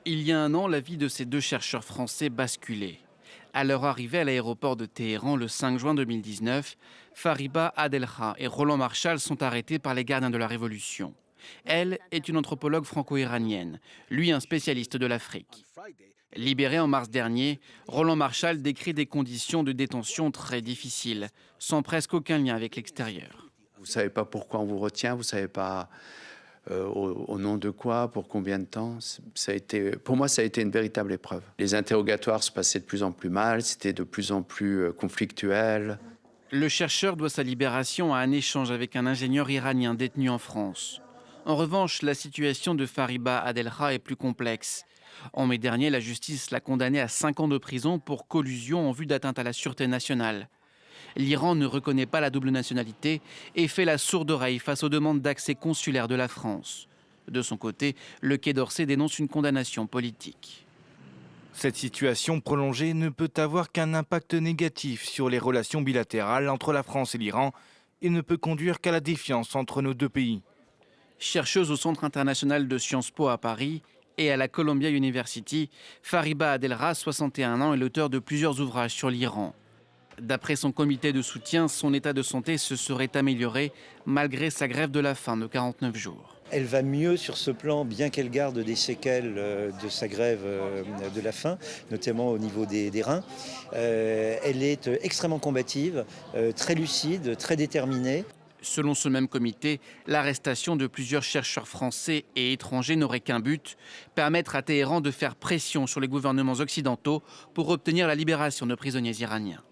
Il y a un an, la vie de ces deux chercheurs français basculait. À leur arrivée à l'aéroport de Téhéran le 5 juin 2019, Fariba Adelkha et Roland Marchal sont arrêtés par les gardiens de la Révolution. Elle est une anthropologue franco-iranienne, lui un spécialiste de l'Afrique. Libéré en mars dernier, Roland Marchal décrit des conditions de détention très difficiles, sans presque aucun lien avec l'extérieur. Vous ne savez pas pourquoi on vous retient, vous ne savez pas au nom de quoi, pour combien de temps. Pour moi, ça a été une véritable épreuve. Les interrogatoires se passaient de plus en plus mal, c'était de plus en plus conflictuel. Le chercheur doit sa libération à un échange avec un ingénieur iranien détenu en France. En revanche, la situation de Fariba Adelkha est plus complexe. En mai dernier, la justice l'a condamné à 5 ans de prison pour collusion en vue d'atteinte à la sûreté nationale. L'Iran ne reconnaît pas la double nationalité et fait la sourde oreille face aux demandes d'accès consulaire de la France. De son côté, le Quai d'Orsay dénonce une condamnation politique. Cette situation prolongée ne peut avoir qu'un impact négatif sur les relations bilatérales entre la France et l'Iran et ne peut conduire qu'à la défiance entre nos deux pays. Chercheuse au Centre international de Sciences Po à Paris et à la Columbia University, Fariba Adelkha, 61 ans, est l'auteur de plusieurs ouvrages sur l'Iran. D'après son comité de soutien, son état de santé se serait amélioré malgré sa grève de la faim de 49 jours. Elle va mieux sur ce plan, bien qu'elle garde des séquelles de sa grève de la faim, notamment au niveau des reins. Elle est extrêmement combative, très lucide, très déterminée. Selon ce même comité, l'arrestation de plusieurs chercheurs français et étrangers n'aurait qu'un but, permettre à Téhéran de faire pression sur les gouvernements occidentaux pour obtenir la libération de prisonniers iraniens.